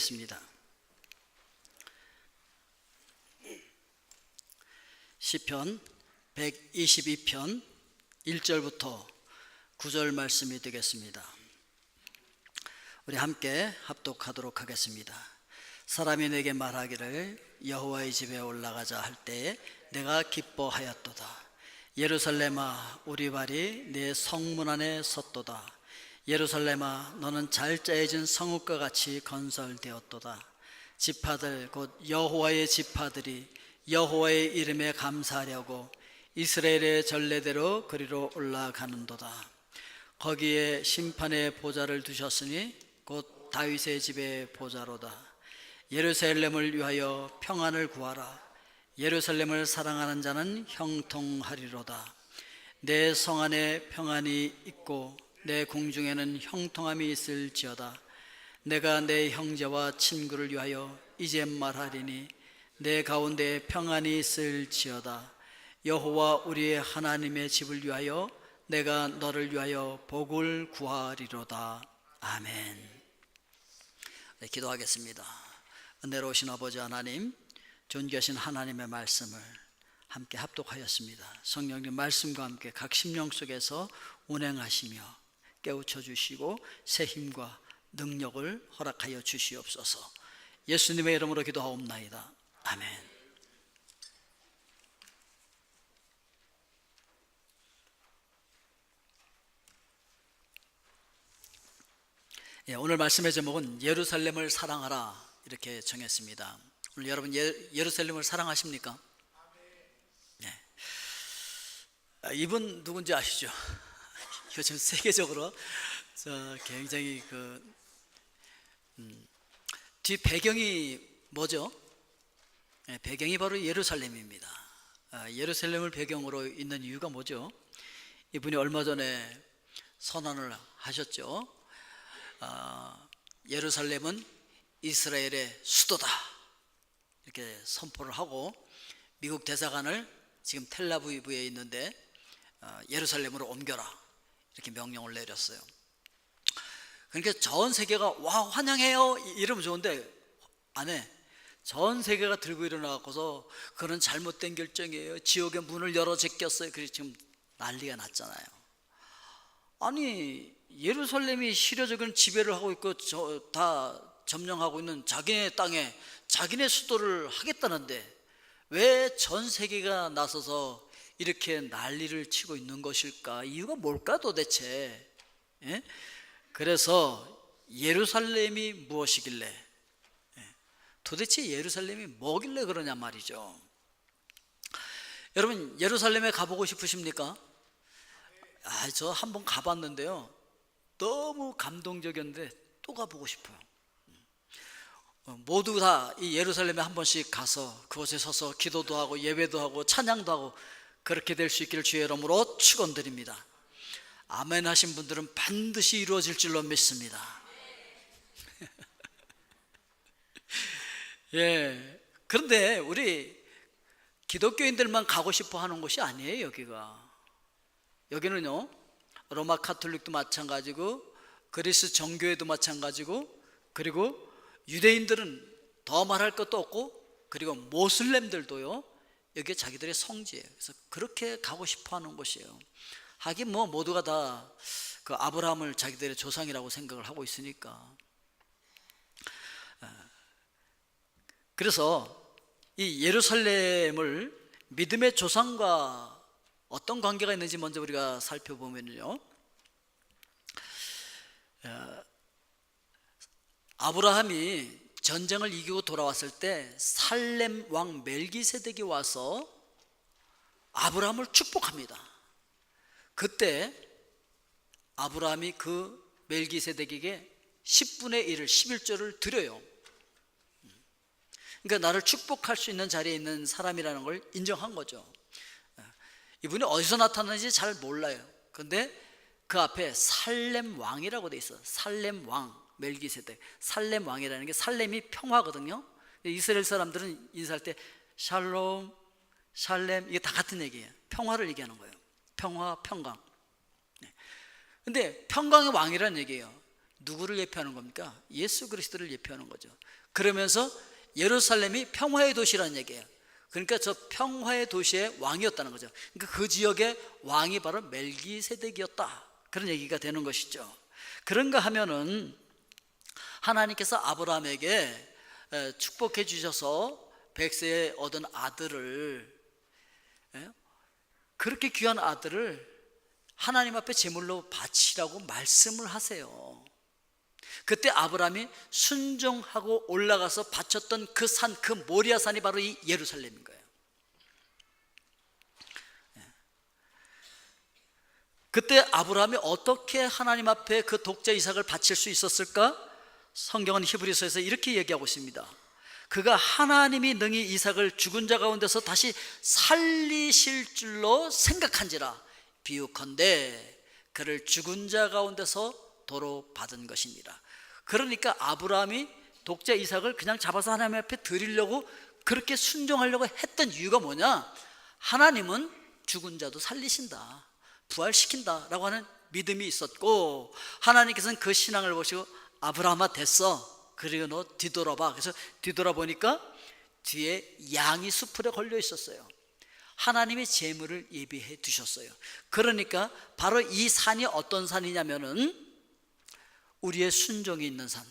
습니다. 시편 122편 1절부터 9절 말씀이 되겠습니다. 우리 함께 합독하도록 하겠습니다. 사람이 내게 말하기를 여호와의 집에 올라가자 할 때에 내가 기뻐하였도다. 예루살렘아, 우리 발이 내 성문 안에 섰도다. 예루살렘아, 너는 잘 짜여진 성읍과 같이 건설되었도다. 지파들 곧 여호와의 지파들이 여호와의 이름에 감사하려고 이스라엘의 전례대로 그리로 올라가는도다. 거기에 심판의 보좌를 두셨으니 곧 다윗의 집의 보좌로다. 예루살렘을 위하여 평안을 구하라. 예루살렘을 사랑하는 자는 형통하리로다. 내 성 안에 평안이 있고 내 궁중에는 형통함이 있을지어다. 내가 내 형제와 친구를 위하여 이제 말하리니 내 가운데 평안이 있을지어다. 여호와 우리의 하나님의 집을 위하여 내가 너를 위하여 복을 구하리로다. 아멘. 네, 기도하겠습니다. 은혜로우신 아버지 하나님, 존귀하신 하나님의 말씀을 함께 합독하였습니다. 성령님 말씀과 함께 각 심령 속에서 운행하시며 깨우쳐 주시고 새 힘과 능력을 허락하여 주시옵소서. 예수님의 이름으로 기도하옵나이다. 아멘. 오늘 말씀의 제목은 예루살렘을 사랑하라 이렇게 정했습니다. 오늘 여러분 예루살렘을 사랑하십니까? 네. 이분 누군지 아시죠? 요즘 세계적으로 굉장히 뒤 배경이 뭐죠? 네, 배경이 바로 예루살렘입니다. 예루살렘을 배경으로 있는 이유가 뭐죠? 이분이 얼마 전에 선언을 하셨죠. 예루살렘은 이스라엘의 수도다 이렇게 선포를 하고 미국 대사관을 지금 텔아비브에 있는데 예루살렘으로 옮겨라 이렇게 명령을 내렸어요. 그러니까 전 세계가 와 환영해요 이러면 좋은데 안에 전 세계가 들고 일어나고서 그런 잘못된 결정이에요, 지옥의 문을 열어 제꼈어요, 그래서 지금 난리가 났잖아요. 아니 예루살렘이 시려적인 지배를 하고 있고 다 점령하고 있는 자기네 땅에 자기네 수도를 하겠다는데 왜 전 세계가 나서서 이렇게 난리를 치고 있는 것일까? 이유가 뭘까 도대체? 예? 그래서 예루살렘이 무엇이길래, 도대체 예루살렘이 뭐길래 그러냐 말이죠. 여러분 예루살렘에 가보고 싶으십니까? 저 한번 가봤는데요, 너무 감동적이었는데 또 가보고 싶어요. 모두 다 이 예루살렘에 한 번씩 가서 그곳에 서서 기도도 하고 예배도 하고 찬양도 하고 그렇게 될 수 있기를 주의 이름으로 축원드립니다. 아멘 하신 분들은 반드시 이루어질 줄로 믿습니다. 예. 그런데 우리 기독교인들만 가고 싶어 하는 곳이 아니에요. 여기는요 로마 카톨릭도 마찬가지고 그리스 정교회도 마찬가지고, 그리고 유대인들은 더 말할 것도 없고, 그리고 모슬렘들도요 여기에 자기들의 성지예요. 그래서 그렇게 가고 싶어 하는 곳이에요. 하긴 뭐 모두가 다 그 아브라함을 자기들의 조상이라고 생각을 하고 있으니까. 그래서 이 예루살렘을 믿음의 조상과 어떤 관계가 있는지 먼저 우리가 살펴보면요, 아브라함이 전쟁을 이기고 돌아왔을 때 살렘 왕 멜기세덱이 와서 아브라함을 축복합니다. 그때 아브라함이 그 멜기세덱에게 10분의 1을 11조를 드려요. 그러니까 나를 축복할 수 있는 자리에 있는 사람이라는 걸 인정한 거죠. 이분이 어디서 나타나는지 잘 몰라요. 그런데 그 앞에 살렘 왕이라고 돼 있어요. 살렘 왕 멜기세덱. 살렘 왕이라는 게, 살렘이 평화거든요. 이스라엘 사람들은 인사할 때 샬롬, 샬렘, 이게 다 같은 얘기예요. 평화를 얘기하는 거예요. 평화, 평강. 근데 평강의 왕이라는 얘기예요. 누구를 예표하는 겁니까? 예수 그리스도를 예표하는 거죠. 그러면서 예루살렘이 평화의 도시라는 얘기예요. 그러니까 저 평화의 도시의 왕이었다는 거죠. 그러니까 그 지역의 왕이 바로 멜기세덱이었다, 그런 얘기가 되는 것이죠. 그런가 하면은 하나님께서 아브라함에게 축복해 주셔서 백세에 얻은 아들을, 그렇게 귀한 아들을 하나님 앞에 제물로 바치라고 말씀을 하세요. 그때 아브라함이 순종하고 올라가서 바쳤던 그 산, 그 모리아산이 바로 이 예루살렘인 거예요. 그때 아브라함이 어떻게 하나님 앞에 그 독자 이삭을 바칠 수 있었을까? 성경은 히브리서에서 이렇게 얘기하고 있습니다. 그가 하나님이 능히 이삭을 죽은 자 가운데서 다시 살리실 줄로 생각한지라 비유컨대 그를 죽은 자 가운데서 도로 받은 것이니라. 그러니까 아브라함이 독자 이삭을 그냥 잡아서 하나님 앞에 드리려고 그렇게 순종하려고 했던 이유가 뭐냐? 하나님은 죽은 자도 살리신다, 부활시킨다 라고 하는 믿음이 있었고, 하나님께서는 그 신앙을 보시고 아브라함아 됐어, 그리고 너 뒤돌아봐. 그래서 뒤돌아보니까 뒤에 양이 수풀에 걸려 있었어요. 하나님의 제물을 예비해 두셨어요. 그러니까 바로 이 산이 어떤 산이냐면은 우리의 순종이 있는 산,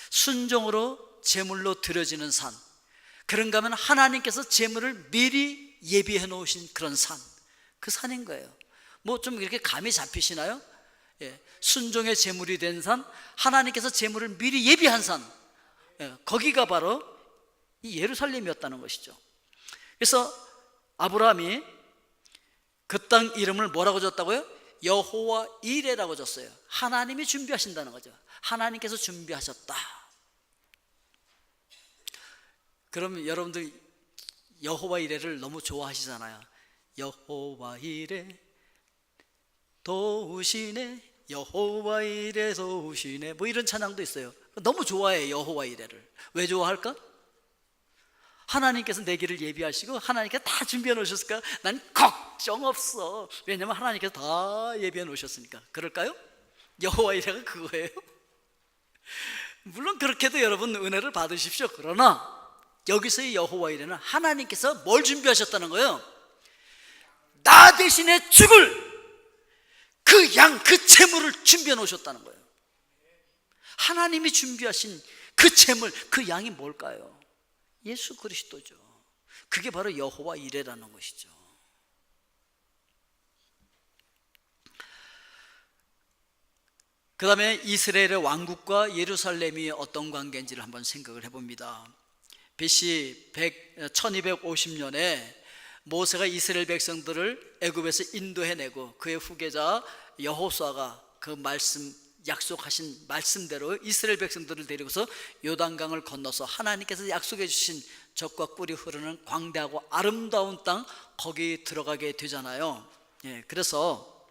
순종으로 제물로 드려지는 산, 그런가 하면 하나님께서 제물을 미리 예비해 놓으신 그런 산, 그 산인 거예요. 뭐 좀 이렇게 감이 잡히시나요? 순종의 제물이 된 산, 하나님께서 제물을 미리 예비한 산, 거기가 바로 이 예루살렘이었다는 것이죠. 그래서 아브라함이 그 땅 이름을 뭐라고 줬다고요? 여호와 이레라고 줬어요. 하나님이 준비하신다는 거죠. 하나님께서 준비하셨다. 그럼 여러분들 여호와 이레를 너무 좋아하시잖아요. 여호와 이레 도우시네, 여호와 이레 도우시네, 뭐 이런 찬양도 있어요. 너무 좋아해요, 여호와 이레를. 왜 좋아할까? 하나님께서 내 길을 예비하시고 하나님께서 다 준비해 놓으셨을까요? 난 걱정 없어. 왜냐하면 하나님께서 다 예비해 놓으셨으니까. 그럴까요? 여호와 이레가 그거예요. 물론 그렇게도 여러분 은혜를 받으십시오. 그러나 여기서의 여호와 이레는 하나님께서 뭘 준비하셨다는 거예요? 나 대신에 죽을 그 양, 그 제물을 준비해 놓으셨다는 거예요. 하나님이 준비하신 그 제물, 그 양이 뭘까요? 예수 그리스도죠. 그게 바로 여호와 이레라는 것이죠. 그 다음에 이스라엘의 왕국과 예루살렘이 어떤 관계인지를 한번 생각을 해봅니다. BC 1250년에 모세가 이스라엘 백성들을 애굽에서 인도해내고 그의 후계자 여호수아가 그 말씀, 약속하신 말씀대로 이스라엘 백성들을 데리고서 요단강을 건너서 하나님께서 약속해 주신 젖과 꿀이 흐르는 광대하고 아름다운 땅, 거기 들어가게 되잖아요. 그래서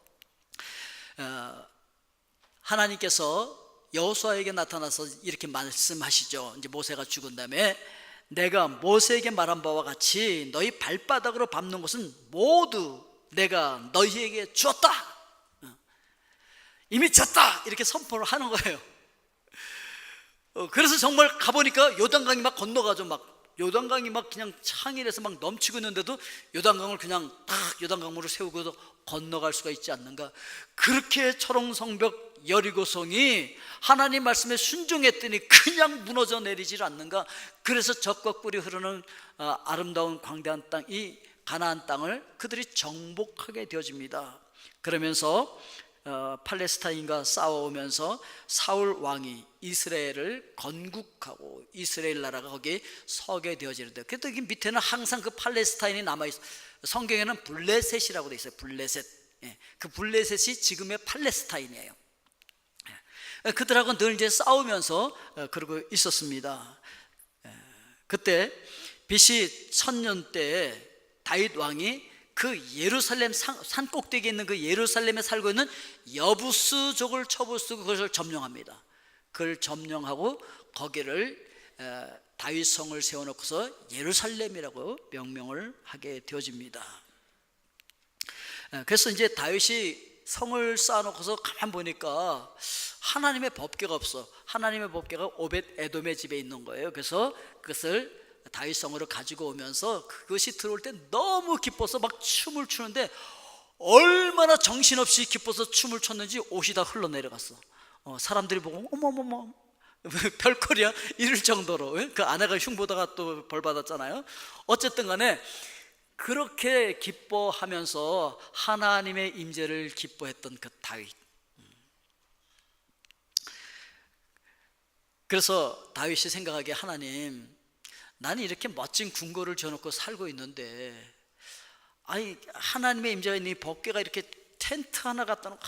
하나님께서 여호수아에게 나타나서 이렇게 말씀하시죠. 이제 모세가 죽은 다음에 내가 모세에게 말한 바와 같이 너희 발바닥으로 밟는 것은 모두 내가 너희에게 주었다, 이미 졌다, 이렇게 선포를 하는 거예요. 그래서 정말 가보니까 요단강이 막 건너가죠. 막 요단강이 막 그냥 창일에서 막 넘치고 있는데도 요단강을 그냥 딱 요단강물을 세우고도 건너갈 수가 있지 않는가. 그렇게 초롱성벽 여리고성이 하나님 말씀에 순종했더니 그냥 무너져 내리질 않는가. 그래서 젖과 꿀이 흐르는 아름다운 광대한 땅, 이 가나안 땅을 그들이 정복하게 되어집니다. 그러면서 팔레스타인과 싸워오면서 사울 왕이 이스라엘을 건국하고 이스라엘 나라가 거기에 서게 되어지는데, 그래도 여기 밑에는 항상 그 팔레스타인이 남아있어요. 성경에는 블레셋이라고 되어 있어요. 블레셋. 그 블레셋이 지금의 팔레스타인이에요. 그들하고 늘 이제 싸우면서 그러고 있었습니다. 그때 BC 1000년 때에 다윗 왕이 그 예루살렘 산 꼭대기에 있는 그 예루살렘에 살고 있는 여부스족을 쳐부수고 그것을 점령합니다. 그걸 점령하고 거기를 다윗성을 세워놓고서 예루살렘이라고 명명을 하게 되어집니다. 그래서 이제 다윗이 성을 쌓아놓고서 가만 보니까 하나님의 법궤가 없어. 하나님의 법궤가 오벳 에돔의 집에 있는 거예요. 그래서 그것을 다윗성으로 가지고 오면서 그것이 들어올 때 너무 기뻐서 막 춤을 추는데, 얼마나 정신없이 기뻐서 춤을 췄는지 옷이 다 흘러내려갔어. 사람들이 보고 어머머머 별거리야 이럴 정도로. 그 아내가 흉보다가 또 벌 받았잖아요. 어쨌든 간에 그렇게 기뻐하면서 하나님의 임재를 기뻐했던 그 다윗. 그래서 다윗이 생각하기에, 하나님, 나는 이렇게 멋진 궁궐을 지어놓고 살고 있는데, 아니 하나님의 임재가 있는 이 법궤가 이렇게 텐트 하나 갖다 놓고,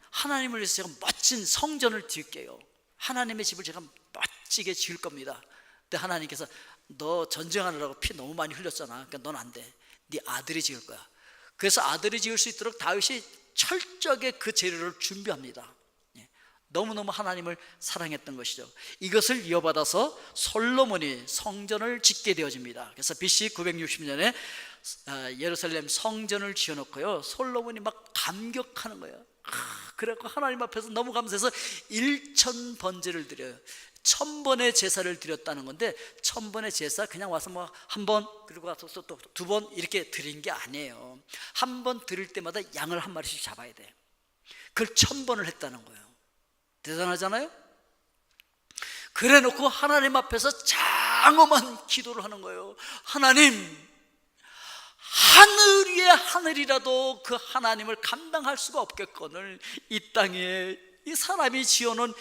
하나님을 위해서 제가 멋진 성전을 지을게요. 하나님의 집을 제가 멋지게 지을 겁니다. 근데 하나님께서, 너 전쟁하느라고 피 너무 많이 흘렸잖아. 그러니까 넌 안 돼. 네 아들이 지을 거야. 그래서 아들이 지을 수 있도록 다윗이 철저하게 그 재료를 준비합니다. 너무너무 하나님을 사랑했던 것이죠. 이것을 이어받아서 솔로몬이 성전을 짓게 되어집니다. 그래서 BC 960년에 예루살렘 성전을 지어놓고요, 솔로몬이 막 감격하는 거예요. 그래서 하나님 앞에서 너무 감사해서 1000번제를 드려요. 1000번의 제사를 드렸다는 건데, 1000번의 제사 그냥 와서 뭐 한 번, 그리고 와서 또 2번 이렇게 드린 게 아니에요. 한 번 드릴 때마다 양을 한 마리씩 잡아야 돼. 그걸 1000번을 했다는 거예요. 대단하잖아요. 그래 놓고 하나님 앞에서 장엄한 기도를 하는 거예요. 하나님, 하늘 위에 하늘이라도 그 하나님을 감당할 수가 없겠거늘 이 땅에 이 사람이 지어놓은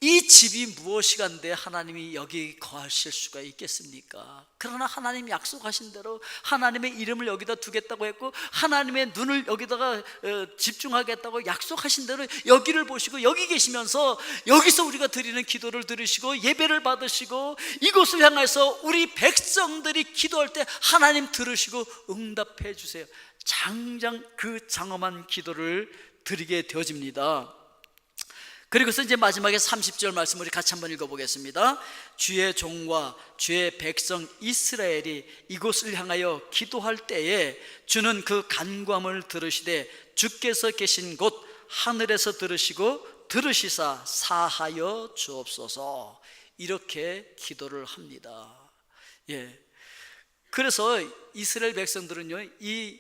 이 집이 무엇이간데 하나님이 여기 거하실 수가 있겠습니까? 그러나 하나님 약속하신 대로 하나님의 이름을 여기다 두겠다고 했고, 하나님의 눈을 여기다가 집중하겠다고 약속하신 대로 여기를 보시고 여기 계시면서 여기서 우리가 드리는 기도를 들으시고 예배를 받으시고, 이곳을 향해서 우리 백성들이 기도할 때 하나님 들으시고 응답해 주세요. 장장 그 장엄한 기도를 드리게 되어집니다. 그리고서 이제 마지막에 30절 말씀 우리 같이 한번 읽어보겠습니다. 주의 종과 주의 백성 이스라엘이 이곳을 향하여 기도할 때에 주는 그 간구함을 들으시되 주께서 계신 곳 하늘에서 들으시고 들으시사 사하여 주옵소서. 이렇게 기도를 합니다. 그래서 이스라엘 백성들은요, 이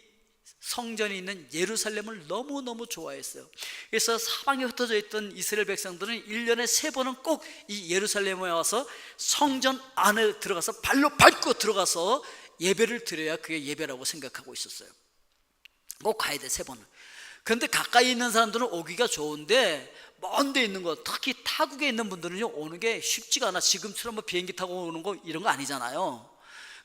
성전이 있는 예루살렘을 너무너무 좋아했어요. 그래서 사방에 흩어져 있던 이스라엘 백성들은 1년에 3번은 꼭 이 예루살렘에 와서 성전 안에 들어가서 발로 밟고 들어가서 예배를 드려야 그게 예배라고 생각하고 있었어요. 꼭 가야 돼, 3번은. 그런데 가까이 있는 사람들은 오기가 좋은데, 먼 데 있는 거, 특히 타국에 있는 분들은요, 오는 게 쉽지가 않아. 지금처럼 뭐 비행기 타고 오는 거 이런 거 아니잖아요.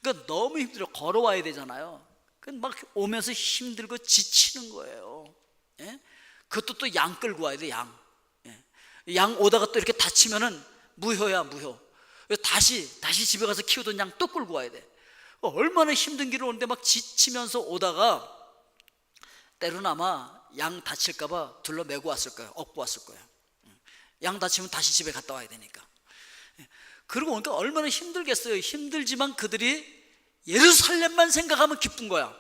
그러니까 너무 힘들어. 걸어와야 되잖아요. 막 오면서 힘들고 지치는 거예요. 그것도 또 양 끌고 와야 돼. 양 오다가 또 이렇게 다치면은 무효야, 무효. 다시 집에 가서 키우던 양 또 끌고 와야 돼. 얼마나 힘든 길을 오는데 막 지치면서 오다가 때로는 아마 양 다칠까봐 둘러매고 왔을 거예요. 업고 왔을 거예요. 양 다치면 다시 집에 갔다 와야 되니까. 그러고 오니까 얼마나 힘들겠어요. 힘들지만 그들이 예루살렘만 생각하면 기쁜 거야.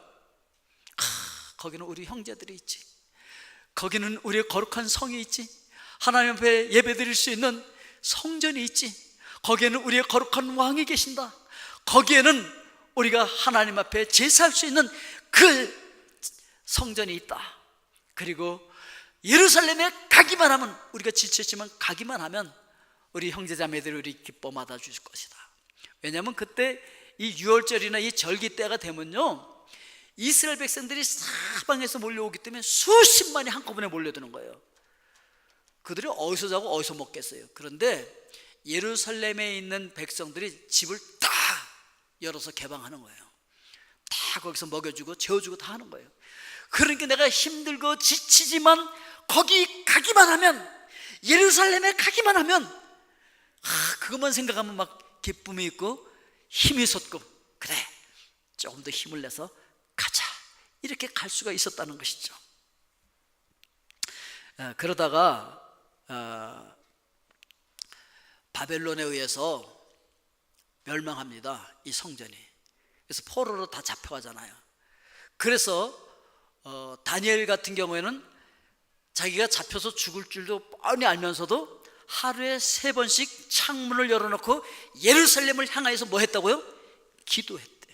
거기는 우리 형제들이 있지. 거기는 우리의 거룩한 성이 있지. 하나님 앞에 예배 드릴 수 있는 성전이 있지. 거기에는 우리의 거룩한 왕이 계신다. 거기에는 우리가 하나님 앞에 제사할 수 있는 그 성전이 있다. 그리고 예루살렘에 가기만 하면, 우리가 지쳤지만 가기만 하면 우리 형제자매들이 우리 기뻐 받아 주실 것이다. 왜냐하면 그때 이 6월절이나 이 절기 때가 되면요, 이스라엘 백성들이 사방에서 몰려오기 때문에 수십만이 한꺼번에 몰려드는 거예요. 그들이 어디서 자고 어디서 먹겠어요. 그런데 예루살렘에 있는 백성들이 집을 다 열어서 개방하는 거예요. 다 거기서 먹여주고 재워주고 다 하는 거예요. 그러니까 내가 힘들고 지치지만 거기 가기만 하면, 예루살렘에 가기만 하면 그것만 생각하면 막 기쁨이 있고 힘이 솟고, 그래 조금 더 힘을 내서 가자, 이렇게 갈 수가 있었다는 것이죠. 그러다가 바벨론에 의해서 멸망합니다, 이 성전이. 그래서 포로로 다 잡혀가잖아요. 그래서 다니엘 같은 경우에는 자기가 잡혀서 죽을 줄도 뻔히 알면서도 하루에 3번씩 창문을 열어놓고 예루살렘을 향하여서 뭐 했다고요? 기도했대.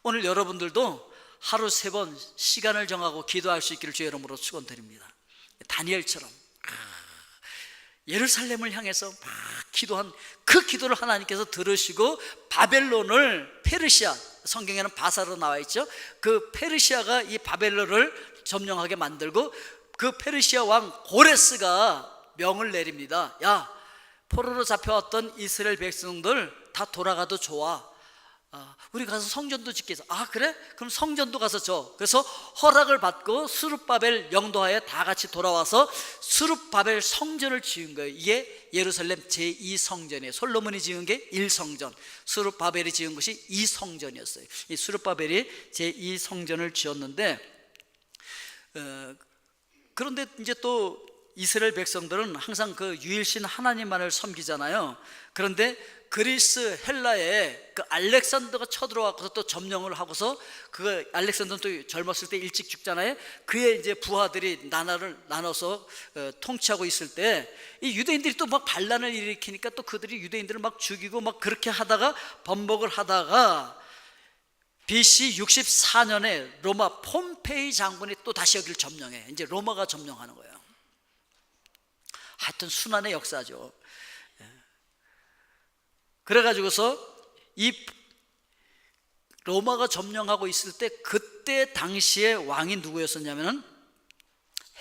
오늘 여러분들도 하루 3번 시간을 정하고 기도할 수 있기를 주의 이름으로 축원드립니다. 다니엘처럼 예루살렘을 향해서 막 기도한 그 기도를 하나님께서 들으시고 바벨론을, 페르시아, 성경에는 바사로 나와 있죠. 그 페르시아가 이 바벨론을 점령하게 만들고 그 페르시아 왕 고레스가 명을 내립니다. 야, 포로로 잡혀왔던 이스라엘 백성들 다 돌아가도 좋아. 우리 가서 성전도 짓겠어. 그래? 그럼 성전도 가서 줘. 그래서 허락을 받고 스룹바벨 영도하에 다 같이 돌아와서 스룹바벨 성전을 지은 거예요. 이게 예루살렘 제2성전이에요. 솔로몬이 지은 게 1성전, 스룹바벨이 지은 것이 2성전이었어요. 이 스룹바벨이 제2성전을 지었는데, 그런데 이제 또 이스라엘 백성들은 항상 그 유일신 하나님만을 섬기잖아요. 그런데 그리스 헬라에 그 알렉산더가 쳐들어와서 또 점령을 하고서 그 알렉산더는 또 젊었을 때 일찍 죽잖아요. 그의 이제 부하들이 나라를 나눠서 통치하고 있을 때 이 유대인들이 또 막 반란을 일으키니까 또 그들이 유대인들을 막 죽이고 막 그렇게 하다가 번복을 하다가 BC 64년에 로마 폼페이 장군이 또 다시 여기를 점령해. 이제 로마가 점령하는 거예요. 하여튼 순환의 역사죠. 그래가지고서 이 로마가 점령하고 있을 때 그때 당시에 왕이 누구였었냐면은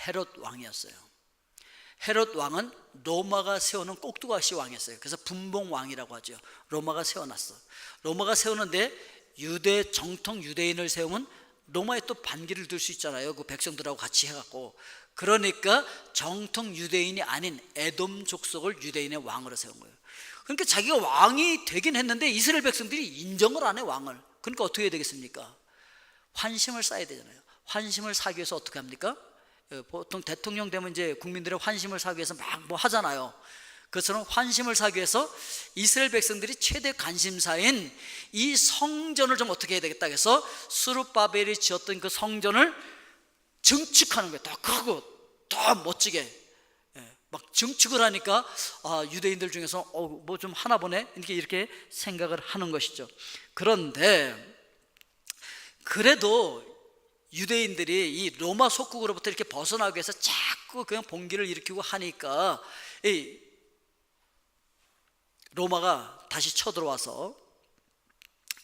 헤롯 왕이었어요. 헤롯 왕은 로마가 세우는 꼭두가시 왕이었어요. 그래서 분봉왕이라고 하죠. 로마가 세워놨어. 로마가 세우는데 유대 정통 유대인을 세우면 로마에 또 반기를 들 수 있잖아요. 그 백성들하고 같이 해갖고. 그러니까 정통 유대인이 아닌 에돔 족속을 유대인의 왕으로 세운 거예요. 그러니까 자기가 왕이 되긴 했는데 이스라엘 백성들이 인정을 안 해, 왕을. 그러니까 어떻게 해야 되겠습니까? 환심을 쌓아야 되잖아요. 환심을 사기 위해서 어떻게 합니까? 보통 대통령 되면 이제 국민들의 환심을 사기 위해서 막 뭐 하잖아요. 그것처럼 환심을 사기 위해서 이스라엘 백성들이 최대 관심사인 이 성전을 좀 어떻게 해야 되겠다 해서 스룹바벨이 지었던 그 성전을 증축하는 거예요. 더 크고 더 멋지게 막 증축을 하니까 유대인들 중에서 뭐 좀 하나 보네 이렇게 생각을 하는 것이죠. 그런데 그래도 유대인들이 이 로마 속국으로부터 이렇게 벗어나기 위해서 자꾸 그냥 봉기를 일으키고 하니까 이 로마가 다시 쳐들어와서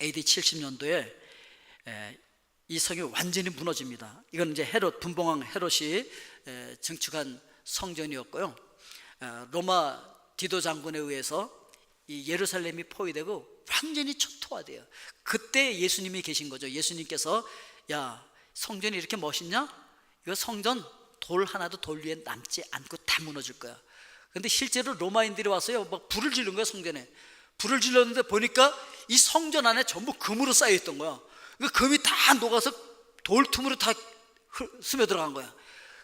AD 70년도에 이 성이 완전히 무너집니다. 이건 이제 헤롯, 분봉왕 헤롯이 증축한 성전이었고요. 로마 디도 장군에 의해서 이 예루살렘이 포위되고 완전히 초토화돼요. 그때 예수님이 계신 거죠. 예수님께서 야, 성전이 이렇게 멋있냐? 이거 성전 돌 하나도 돌 위에 남지 않고 다 무너질 거야. 근데 실제로 로마인들이 와서요 막 불을 지른 거야. 성전에 불을 질렀는데 보니까 이 성전 안에 전부 금으로 쌓여 있던 거야. 그러니까 금이 다 녹아서 돌 틈으로 다 스며 들어간 거야.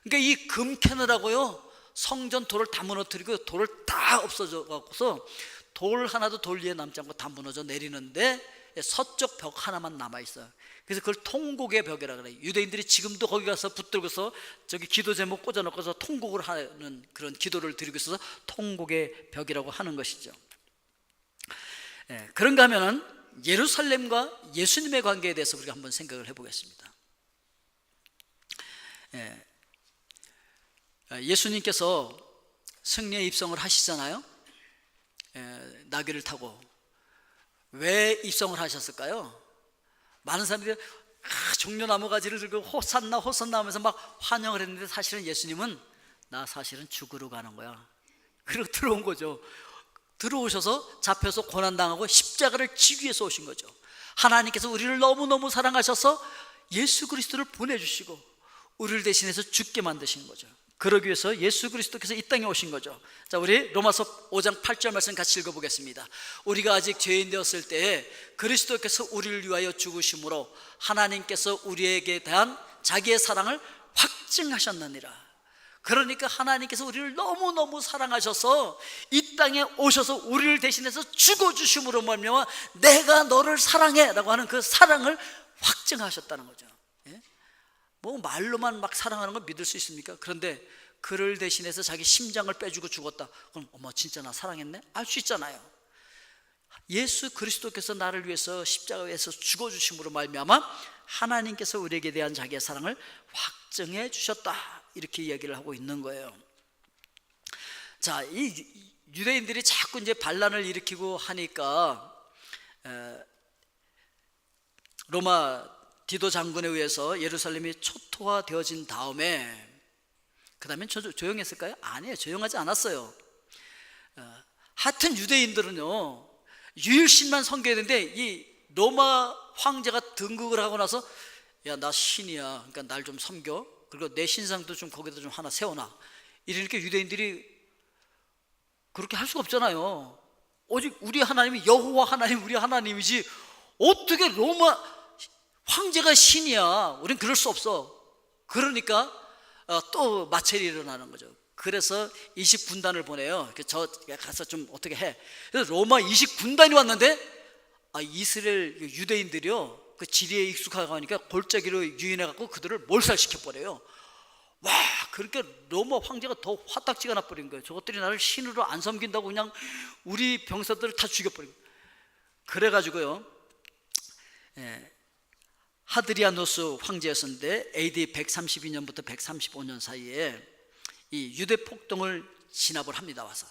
그러니까 이 금 캐느라고요 성전 돌을 다 무너뜨리고 돌을 다 없어져 갖고서 돌 하나도 돌 위에 남지 않고 다 무너져 내리는데 서쪽 벽 하나만 남아 있어요. 그래서 그걸 통곡의 벽이라 그래요. 유대인들이 지금도 거기 가서 붙들고서 저기 기도 제목 꽂아놓고서 통곡을 하는 그런 기도를 드리고 있어서 통곡의 벽이라고 하는 것이죠. 그런가 하면은 예루살렘과 예수님의 관계에 대해서 우리가 한번 생각을 해보겠습니다. 예수님께서 승리의 입성을 하시잖아요. 나귀를 타고. 왜 입성을 하셨을까요? 많은 사람들이 종려나무 가지를 들고 호산나 호산나 하면서 막 환영을 했는데 사실은 예수님은 나 사실은 죽으러 가는 거야. 그리고 들어온 거죠. 들어오셔서 잡혀서 고난당하고 십자가를 지기 위해서 오신 거죠. 하나님께서 우리를 너무너무 사랑하셔서 예수 그리스도를 보내주시고 우리를 대신해서 죽게 만드신 거죠. 그러기 위해서 예수 그리스도께서 이 땅에 오신 거죠. 자, 우리 로마서 5장 8절 말씀 같이 읽어보겠습니다. 우리가 아직 죄인 되었을 때에 그리스도께서 우리를 위하여 죽으심으로 하나님께서 우리에게 대한 자기의 사랑을 확증하셨느니라. 그러니까 하나님께서 우리를 너무너무 사랑하셔서 이 땅에 오셔서 우리를 대신해서 죽어주심으로 말미암아 내가 너를 사랑해 라고 하는 그 사랑을 확증하셨다는 거죠. 뭐 말로만 막 사랑하는 걸 믿을 수 있습니까? 그런데 그를 대신해서 자기 심장을 빼주고 죽었다. 그럼 어머, 진짜 나 사랑했네? 알 수 있잖아요. 예수 그리스도께서 나를 위해서 십자가에서 죽어주심으로 말미암아 하나님께서 우리에게 대한 자기의 사랑을 확증해 주셨다, 이렇게 이야기를 하고 있는 거예요. 자, 이 유대인들이 자꾸 이제 반란을 일으키고 하니까 로마 디도 장군에 의해서 예루살렘이 초토화되어진 다음에, 그 다음엔 조용했을까요? 아니에요, 조용하지 않았어요. 하여튼 유대인들은요, 유일신만 섬겨야 되는데 이 로마 황제가 등극을 하고 나서 야, 나 신이야, 그러니까 날 좀 섬겨, 그리고 내 신상도 좀 거기다 좀 하나 세워놔, 이러니까 유대인들이 그렇게 할 수가 없잖아요. 오직 우리 하나님이 여호와 하나님, 우리 하나님이지 어떻게 로마 황제가 신이야, 우린 그럴 수 없어. 그러니까 또 마찰이 일어나는 거죠. 그래서 20군단을 보내요. 저 가서 좀 어떻게 해. 그래서 로마 20군단이 왔는데 이스라엘 유대인들이요, 그 지리에 익숙하고 하니까 골짜기로 유인해갖고 그들을 몰살시켜버려요. 와, 그러니까 로마 황제가 더 화딱지가 나버린 거예요. 저것들이 나를 신으로 안 섬긴다고 그냥 우리 병사들을 다 죽여버린 거예요. 그래가지고요, 하드리아노스 황제였었는데 AD 132년부터 135년 사이에 이 유대 폭동을 진압을 합니다. 와서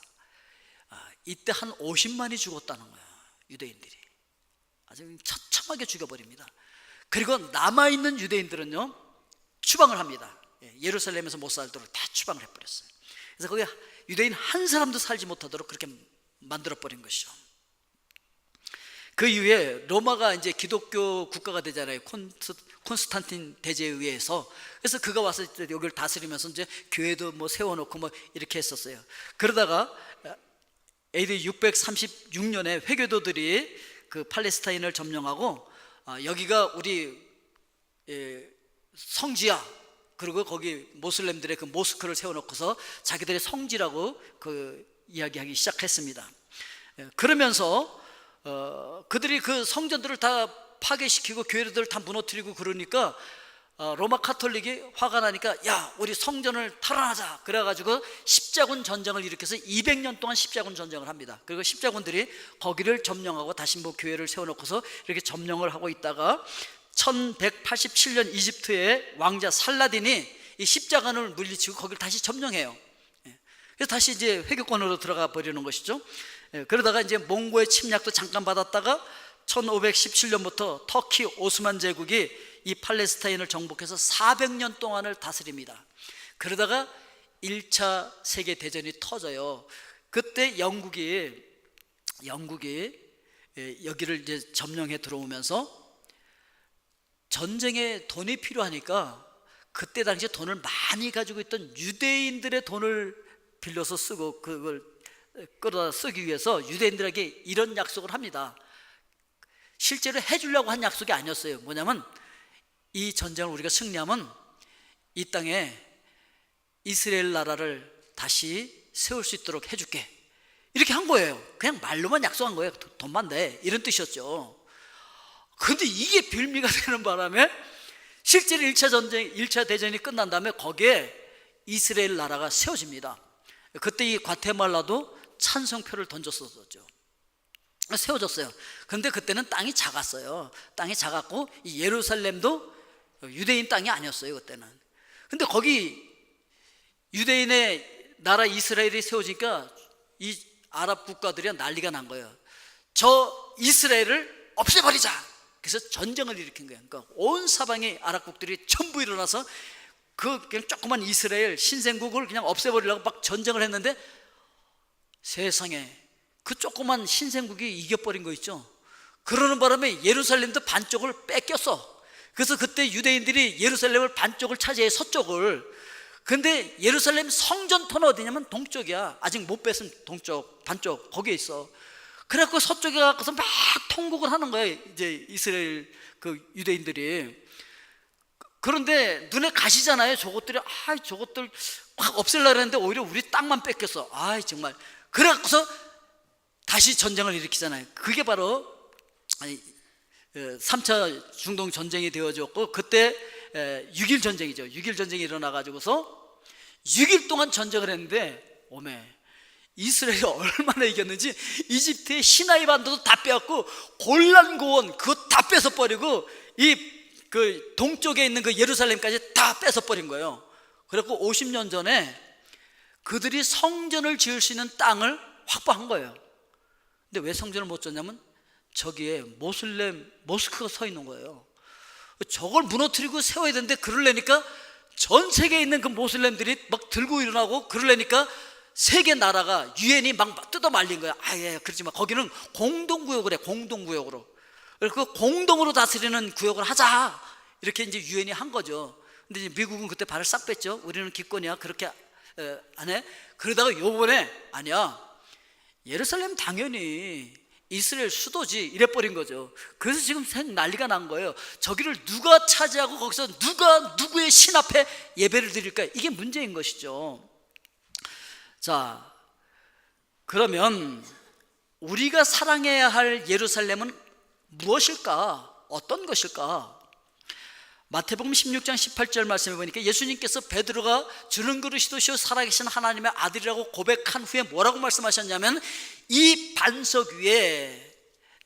이때 한 50만이 죽었다는 거예요. 유대인들이 아주 처참하게 죽여버립니다. 그리고 남아있는 유대인들은요, 추방을 합니다. 예루살렘에서 못 살도록 다 추방을 해버렸어요. 그래서 거기 유대인 한 사람도 살지 못하도록 그렇게 만들어버린 것이죠. 그 이후에 로마가 이제 기독교 국가가 되잖아요. 콘스탄틴 대제에 의해서. 그래서 그가 와서 여기를 다스리면서 이제 교회도 뭐 세워놓고 뭐 이렇게 했었어요. 그러다가 AD 636년에 회교도들이 그 팔레스타인을 점령하고 여기가 우리 성지야, 그리고 거기 모슬렘들의 그 모스크를 세워놓고서 자기들의 성지라고 그 이야기하기 시작했습니다. 그러면서 그들이 그 성전들을 다 파괴시키고 교회들을 다 무너뜨리고 그러니까 로마 카톨릭이 화가 나니까 야, 우리 성전을 탈환하자, 그래가지고 십자군 전쟁을 일으켜서 200년 동안 십자군 전쟁을 합니다. 그리고 십자군들이 거기를 점령하고 다시 뭐 교회를 세워놓고서 이렇게 점령을 하고 있다가 1187년 이집트의 왕자 살라딘이 이 십자군을 물리치고 거기를 다시 점령해요. 그래서 다시 이제 회교권으로 들어가 버리는 것이죠. 그러다가 이제 몽고의 침략도 잠깐 받았다가 1517년부터 터키 오스만 제국이 이 팔레스타인을 정복해서 400년 동안을 다스립니다. 그러다가 1차 세계대전이 터져요. 그때 영국이 여기를 이제 점령해 들어오면서 전쟁에 돈이 필요하니까 그때 당시에 돈을 많이 가지고 있던 유대인들의 돈을 빌려서 쓰고 그걸 끌어다 쓰기 위해서 유대인들에게 이런 약속을 합니다. 실제로 해주려고 한 약속이 아니었어요. 뭐냐면 이 전쟁을 우리가 승리하면 이 땅에 이스라엘 나라를 다시 세울 수 있도록 해줄게, 이렇게 한 거예요. 그냥 말로만 약속한 거예요. 돈만 내, 이런 뜻이었죠. 근데 이게 빌미가 되는 바람에 실제로 1차 대전이 끝난 다음에 거기에 이스라엘 나라가 세워집니다. 그때 이 과테말라도 찬성표를 던졌었죠. 세워졌어요. 그런데 그때는 땅이 작았어요. 땅이 작았고 이 예루살렘도 유대인 땅이 아니었어요, 그때는. 근데 거기 유대인의 나라 이스라엘이 세워지니까 이 아랍 국가들이 난리가 난 거예요. 저 이스라엘을 없애버리자. 그래서 전쟁을 일으킨 거예요. 그러니까 온 사방의 아랍국들이 전부 일어나서 그 그냥 조그만 이스라엘 신생국을 그냥 없애버리려고 막 전쟁을 했는데 세상에 그 조그만 신생국이 이겨버린 거 있죠. 그러는 바람에 예루살렘도 반쪽을 뺏겼어. 그래서 그때 유대인들이 예루살렘을 반쪽을 차지해, 서쪽을. 근데 예루살렘 성전터는 어디냐면 동쪽이야. 아직 못 뺐으면 동쪽, 반쪽 거기에 있어. 그래갖고 서쪽에 가서 막 통곡을 하는 거예요, 이제 이스라엘 그 유대인들이. 그런데 눈에 가시잖아요. 저것들 막 없애려고 했는데 오히려 우리 땅만 뺏겼어. 정말. 그래갖고서 다시 전쟁을 일으키잖아요. 그게 바로 3차 중동 전쟁이 되어졌고, 그때 6일 전쟁이죠. 6일 전쟁이 일어나 가지고서 6일 동안 전쟁을 했는데 오메 이스라엘이 얼마나 이겼는지 이집트의 시나이 반도도 다 빼앗고 골란 고원 그거 다 뺏어 버리고 그 동쪽에 있는 그 예루살렘까지 다 뺏어 버린 거예요. 그래갖고 50년 전에 그들이 성전을 지을 수 있는 땅을 확보한 거예요. 근데 왜 성전을 못 졌냐면 저기에 모슬렘 모스크가 서 있는 거예요. 저걸 무너뜨리고 세워야 되는데 그러려니까 전 세계에 있는 그 모슬렘들이 막 들고 일어나고 그러려니까 세계 나라가 유엔이 막 뜯어 말린 거야. 아예 그러지 마. 거기는 공동구역을 해. 공동구역으로. 그래서 그 공동으로 다스리는 구역을 하자. 이렇게 이제 유엔이 한 거죠. 근데 이제 미국은 그때 발을 싹 뺐죠. 우리는 기권이야. 그렇게 안 해. 그러다가 요번에 아니야. 예루살렘 당연히 이스라엘 수도지 이래버린 거죠. 그래서 지금 난리가 난 거예요. 저기를 누가 차지하고 거기서 누가 누구의 신 앞에 예배를 드릴까? 이게 문제인 것이죠. 자, 그러면 우리가 사랑해야 할 예루살렘은 무엇일까? 어떤 것일까? 마태복음 16장 18절 말씀해 보니까 예수님께서 베드로가 주는 그릇이시오 살아계신 하나님의 아들이라고 고백한 후에 뭐라고 말씀하셨냐면 이 반석 위에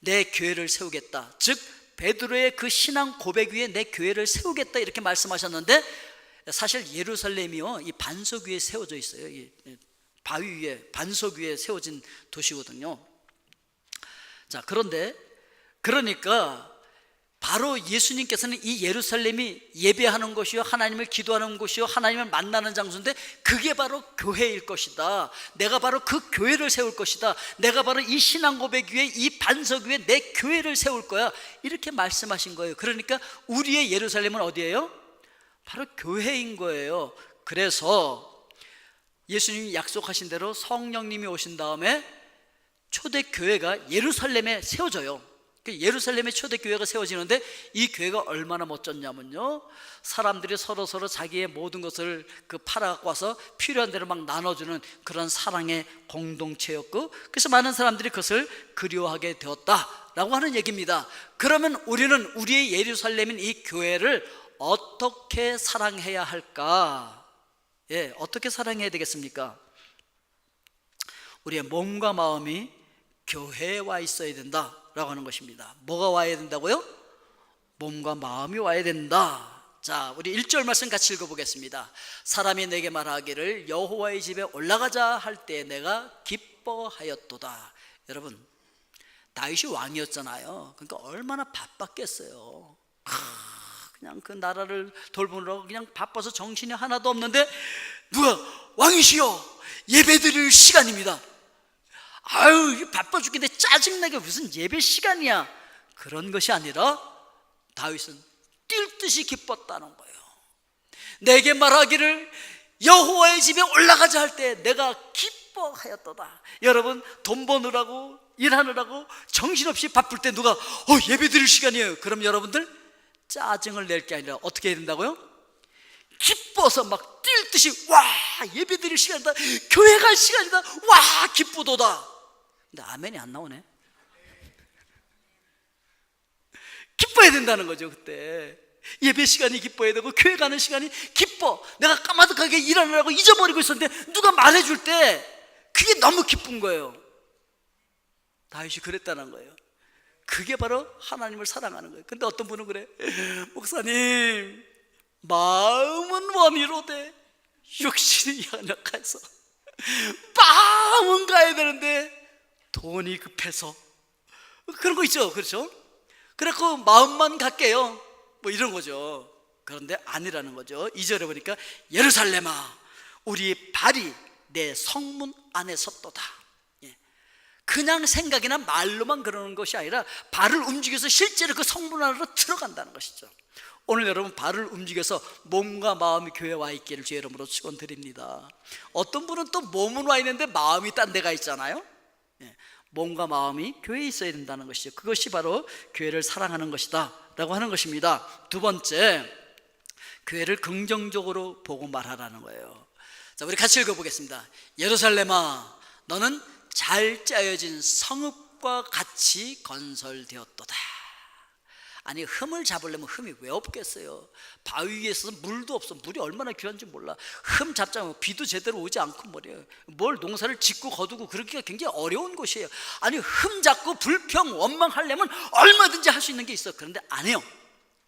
내 교회를 세우겠다. 즉 베드로의 그 신앙 고백 위에 내 교회를 세우겠다 이렇게 말씀하셨는데 사실 예루살렘이요 이 반석 위에 세워져 있어요. 이 바위 위에 반석 위에 세워진 도시거든요. 자, 그런데 그러니까 바로 예수님께서는 이 예루살렘이 예배하는 곳이요 하나님을 기도하는 곳이요 하나님을 만나는 장소인데 그게 바로 교회일 것이다. 내가 바로 그 교회를 세울 것이다. 내가 바로 이 신앙 고백 위에 이 반석 위에 내 교회를 세울 거야. 이렇게 말씀하신 거예요. 그러니까 우리의 예루살렘은 어디예요? 바로 교회인 거예요. 그래서 예수님이 약속하신 대로 성령님이 오신 다음에 초대교회가 예루살렘에 세워져요. 예루살렘의 초대교회가 세워지는데 이 교회가 얼마나 멋졌냐면요 사람들이 서로 자기의 모든 것을 팔아갖고 와서 필요한 대로 막 나눠주는 그런 사랑의 공동체였고 그래서 많은 사람들이 그것을 그리워하게 되었다라고 하는 얘기입니다. 그러면 우리는 우리의 예루살렘인 이 교회를 어떻게 사랑해야 할까? 예, 어떻게 사랑해야 되겠습니까? 우리의 몸과 마음이 교회에 와 있어야 된다라고 하는 것입니다. 뭐가 와야 된다고요? 몸과 마음이 와야 된다. 자, 우리 1절 말씀 같이 읽어보겠습니다. 사람이 내게 말하기를 여호와의 집에 올라가자 할 때 내가 기뻐하였도다. 여러분 다윗이 왕이었잖아요. 그러니까 얼마나 바빴겠어요. 그냥 그 나라를 돌보느라고 그냥 바빠서 정신이 하나도 없는데 누가 왕이시여 예배드릴 시간입니다. 아유 바빠 죽겠는데 짜증나게 무슨 예배 시간이야. 그런 것이 아니라 다윗은 뛸 듯이 기뻤다는 거예요. 내게 말하기를 여호와의 집에 올라가자 할 때 내가 기뻐하였도다. 여러분 돈 버느라고 일하느라고 정신없이 바쁠 때 누가 예배드릴 시간이에요. 그럼 여러분들 짜증을 낼 게 아니라 어떻게 해야 된다고요? 기뻐서 막 뛸 듯이 와 예배드릴 시간이다. 교회 갈 시간이다. 와 기쁘도다. 근데 아멘이 안 나오네. 기뻐야 된다는 거죠. 그때 예배 시간이 기뻐야 되고 교회 가는 시간이 기뻐. 내가 까마득하게 일하느라고 잊어버리고 있었는데 누가 말해줄 때 그게 너무 기쁜 거예요. 다윗이 그랬다는 거예요. 그게 바로 하나님을 사랑하는 거예요. 근데 어떤 분은 그래, 목사님 마음은 원이로되 육신이 연약해서 마음은 가야 되는데 돈이 급해서 그런 거 있죠. 그렇죠? 그래서 마음만 갈게요 뭐 이런 거죠. 그런데 아니라는 거죠. 2절에 보니까 예루살렘아 우리 발이 내 성문 안에 섰도다. 그냥 생각이나 말로만 그러는 것이 아니라 발을 움직여서 실제로 그 성문 안으로 들어간다는 것이죠. 오늘 여러분 발을 움직여서 몸과 마음이 교회에 와 있기를 주의 이름으로 축원드립니다. 어떤 분은 또 몸은 와 있는데 마음이 딴 데가 있잖아요. 몸과 마음이 교회에 있어야 된다는 것이죠. 그것이 바로 교회를 사랑하는 것이다 라고 하는 것입니다. 두 번째, 교회를 긍정적으로 보고 말하라는 거예요. 자, 우리 같이 읽어보겠습니다. 예루살렘아 너는 잘 짜여진 성읍과 같이 건설되었도다. 아니 흠을 잡으려면 흠이 왜 없겠어요? 바위 위에 있어서 물도 없어. 물이 얼마나 귀한지 몰라. 흠 잡자면 비도 제대로 오지 않고 말이에요. 뭘 농사를 짓고 거두고 그러기가 굉장히 어려운 곳이에요. 아니 흠 잡고 불평 원망하려면 얼마든지 할 수 있는 게 있어. 그런데 안 해요.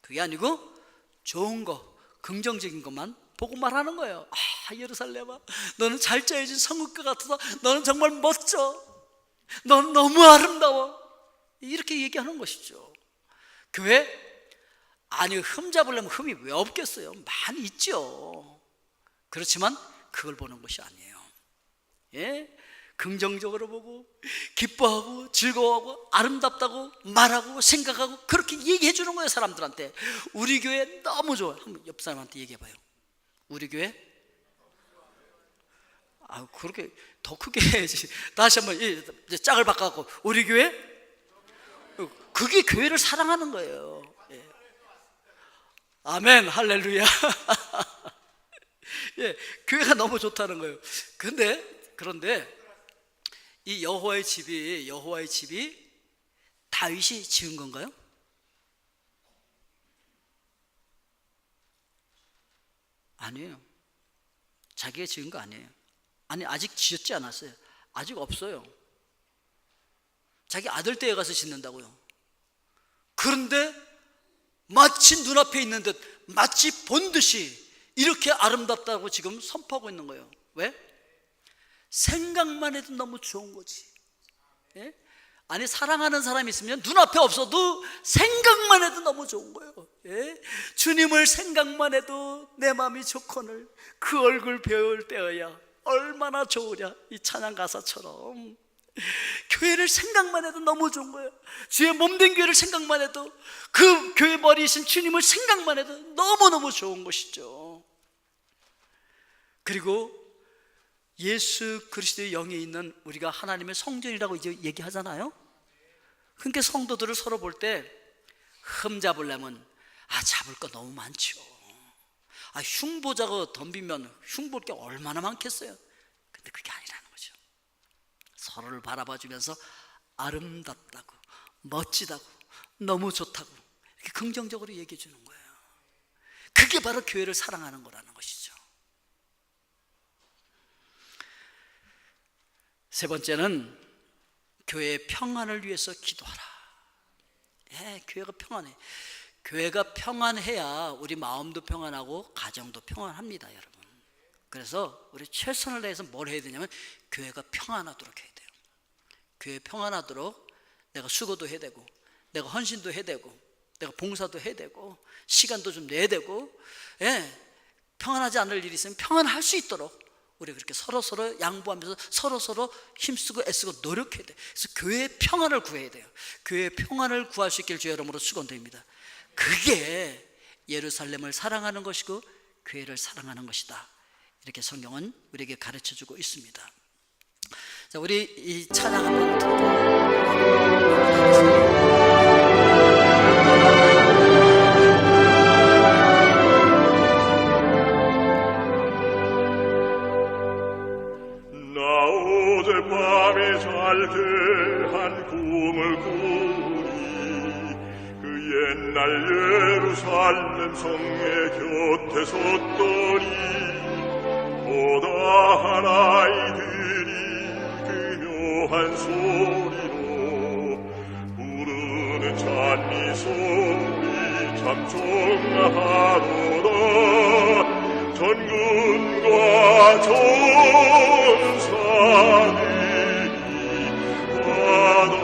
그게 아니고 좋은 거, 긍정적인 것만 보고 말하는 거예요. 아, 예루살렘아, 너는 잘 짜여진 성읍과 같아서 너는 정말 멋져. 넌 너무 아름다워. 이렇게 얘기하는 것이죠. 교회? 아니 흠 잡으려면 흠이 왜 없겠어요? 많이 있죠. 그렇지만 그걸 보는 것이 아니에요. 예? 긍정적으로 보고 기뻐하고 즐거워하고 아름답다고 말하고 생각하고 그렇게 얘기해 주는 거예요. 사람들한테. 우리 교회 너무 좋아. 한번 옆 사람한테 얘기해 봐요. 우리 교회? 아, 그렇게 더 크게 해야지. 다시 한번 이제 짝을 바꿔갖고 우리 교회? 그게 교회를 사랑하는 거예요. 예. 아멘, 할렐루야. 예, 교회가 너무 좋다는 거예요. 그런데 이 여호와의 집이 다윗이 지은 건가요? 아니에요. 자기가 지은 거 아니에요. 아니 아직 지었지 않았어요. 아직 없어요. 자기 아들 떼에 가서 짓는다고요. 그런데 마치 눈앞에 있는 듯, 마치 본 듯이 이렇게 아름답다고 지금 선포하고 있는 거예요. 왜? 생각만 해도 너무 좋은 거지. 예? 아니 사랑하는 사람이 있으면 눈앞에 없어도 생각만 해도 너무 좋은 거예요. 예? 주님을 생각만 해도 내 마음이 좋거늘 그 얼굴 배울 때여야 얼마나 좋으랴. 이 찬양 가사처럼 교회를 생각만 해도 너무 좋은 거예요. 주의 몸된 교회를 생각만 해도, 그 교회 머리이신 주님을 생각만 해도 너무너무 좋은 것이죠. 그리고 예수 그리스도의 영에 있는 우리가 하나님의 성전이라고 이제 얘기하잖아요. 그러니까 성도들을 서로 볼 때 흠 잡으려면 잡을 거 너무 많죠. 흉보자고 덤비면 흉볼 게 얼마나 많겠어요. 근데 그게 아니라는 거죠. 서로를 바라봐 주면서 아름답다고, 멋지다고, 너무 좋다고 이렇게 긍정적으로 얘기해 주는 거예요. 그게 바로 교회를 사랑하는 거라는 것이죠. 세 번째는 교회의 평안을 위해서 기도하라. 교회가 평안해. 교회가 평안해야 우리 마음도 평안하고 가정도 평안합니다, 여러분. 그래서 우리 최선을 다해서 뭘 해야 되냐면 교회가 평안하도록 해야 돼요. 교회 평안하도록 내가 수고도 해야 되고, 내가 헌신도 해야 되고, 내가 봉사도 해야 되고, 시간도 좀 내야 되고, 평안하지 않을 일이 있으면 평안할 수 있도록 우리 그렇게 서로서로 양보하면서 서로서로 힘쓰고 애쓰고 노력해야 돼요. 그래서 교회의 평안을 구해야 돼요. 교회의 평안을 구할 수 있길 주의 이름으로 축원드립니다. 그게 예루살렘을 사랑하는 것이고 교회를 사랑하는 것이다. 이렇게 성경은 우리에게 가르쳐주고 있습니다. 자, 우리 이 찬양 한번 듣고 잘대한 꿈을 꾸니 그 옛날 예루살렘 성의 곁에 섰더니 보다 아이들이 기묘한 소리로 부르는 찬미 소리 참 좋아하도다. 전군과 전사들이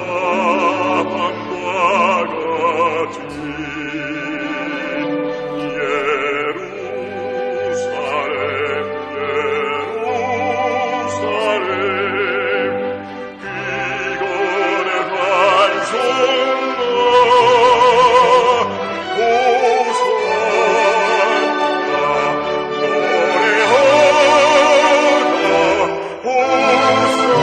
바다밤과 같이 예루살렘 귀건의 반송아 호산나 노래하라 호산나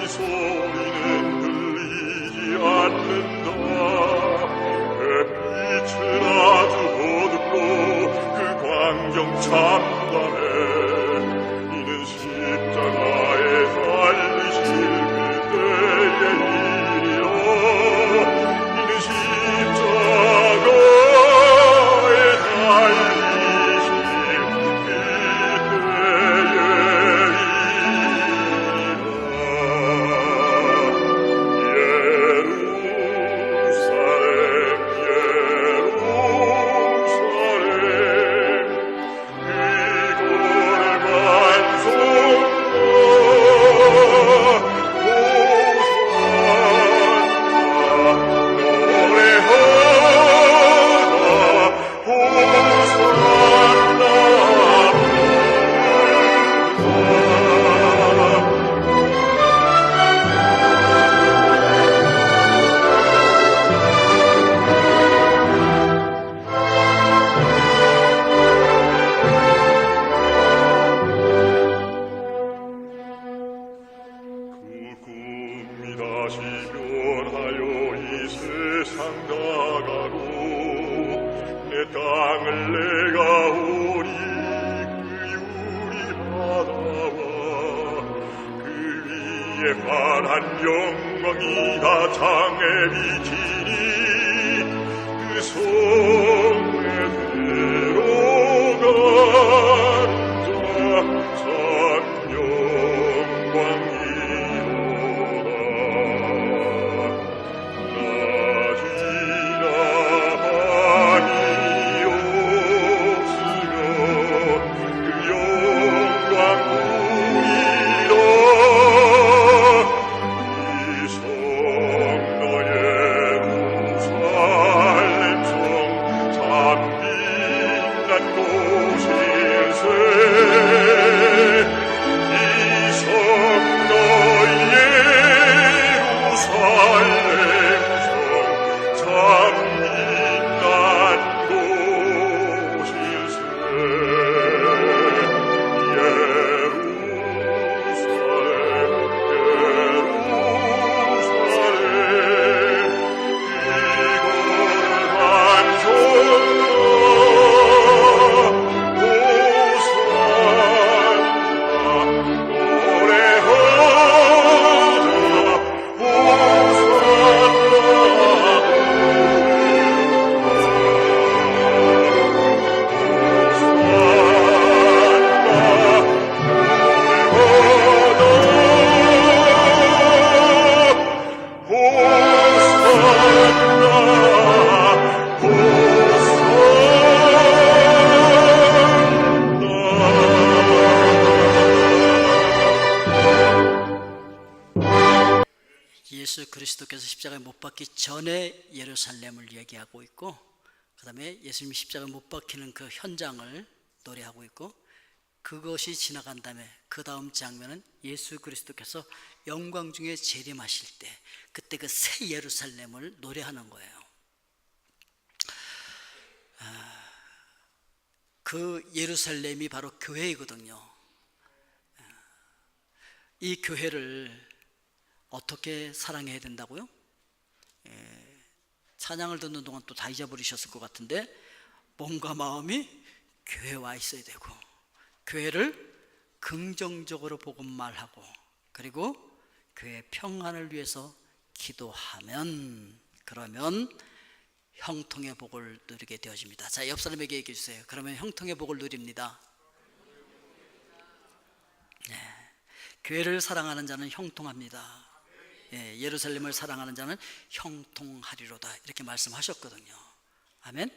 소리는 들리지 않는다. 햇빛은 아주 어둡고 그 광경 참담해. 이는 십자가에 달리실 그때의 일이라. 이는 십자가에 달리실 그때의 꿈이 다시 변하여 이 세상 나가고 내 땅을 내가 오리. 그 유리 바다와 그 위에 환한 영광이 다 장에 비치니 그 성에 들어가는 자 참 영광이 예수 그리스도께서 십자가에 못 박기 전에 예루살렘을 얘기하고 있고, 그 다음에 예수님이 십자가에 못 박히는 그 현장을 노래하고 있고, 그것이 지나간 다음에 그 다음 장면은 예수 그리스도께서 영광 중에 재림하실 때, 그때 그 새 예루살렘을 노래하는 거예요. 그 예루살렘이 바로 교회이거든요. 이 교회를 어떻게 사랑해야 된다고요? 찬양을 듣는 동안 또 다 잊어버리셨을 것 같은데, 몸과 마음이 교회에 와 있어야 되고, 교회를 긍정적으로 복음말하고, 그리고 교회 평안을 위해서 기도하면, 그러면 형통의 복을 누리게 되어집니다. 자, 옆 사람에게 얘기해 주세요. 그러면 형통의 복을 누립니다. 교회를 사랑하는 자는 형통합니다. 예루살렘을 사랑하는 자는 형통하리로다, 이렇게 말씀하셨거든요. 아멘.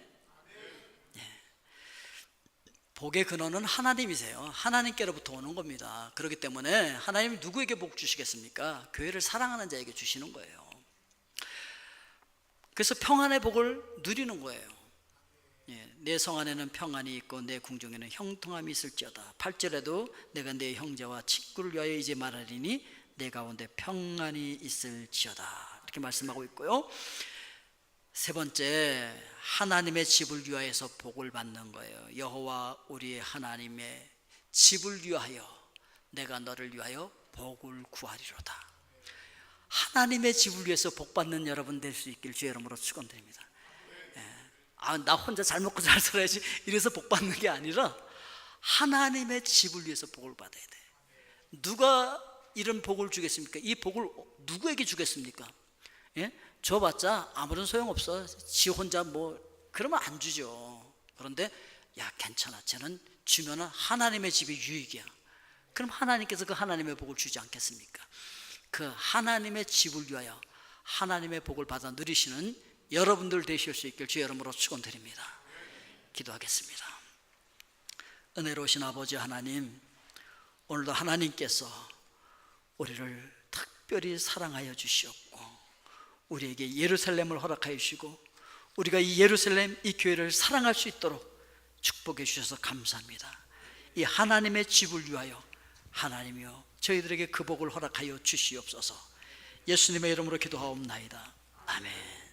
복의 근원은 하나님이세요. 하나님께로부터 오는 겁니다. 그렇기 때문에 하나님이 누구에게 복 주시겠습니까? 교회를 사랑하는 자에게 주시는 거예요. 그래서 평안의 복을 누리는 거예요. 내 성 안에는 평안이 있고 내 궁중에는 형통함이 있을지어다. 8절에도 내가 내 형제와 친구를 위하여 이제 말하리니 내 가운데 평안이 있을지어다, 이렇게 말씀하고 있고요. 세 번째, 하나님의 집을 위하여서 복을 받는 거예요. 여호와 우리의 하나님의 집을 위하여 내가 너를 위하여 복을 구하리로다. 하나님의 집을 위해서 복받는 여러분 될 수 있길 주의 이름으로 축원드립니다. 나 혼자 잘 먹고 잘 살아야지 이래서 복받는 게 아니라 하나님의 집을 위해서 복을 받아야 돼. 누가 이런 복을 주겠습니까? 이 복을 누구에게 주겠습니까? 예? 줘봤자 아무런 소용없어. 지 혼자 뭐 그러면 안 주죠. 그런데 야 괜찮아, 쟤는 주면은 하나님의 집이 유익이야. 그럼 하나님께서 그 하나님의 복을 주지 않겠습니까? 그 하나님의 집을 위하여 하나님의 복을 받아 누리시는 여러분들 되실 수 있길 주의 이름으로 축원드립니다. 기도하겠습니다. 은혜로우신 아버지 하나님, 오늘도 하나님께서 우리를 특별히 사랑하여 주시었고 우리에게 예루살렘을 허락하여 주시고 우리가 이 예루살렘, 이 교회를 사랑할 수 있도록 축복해 주셔서 감사합니다. 이 하나님의 집을 위하여 하나님이여 저희들에게 그 복을 허락하여 주시옵소서. 예수님의 이름으로 기도하옵나이다. 아멘.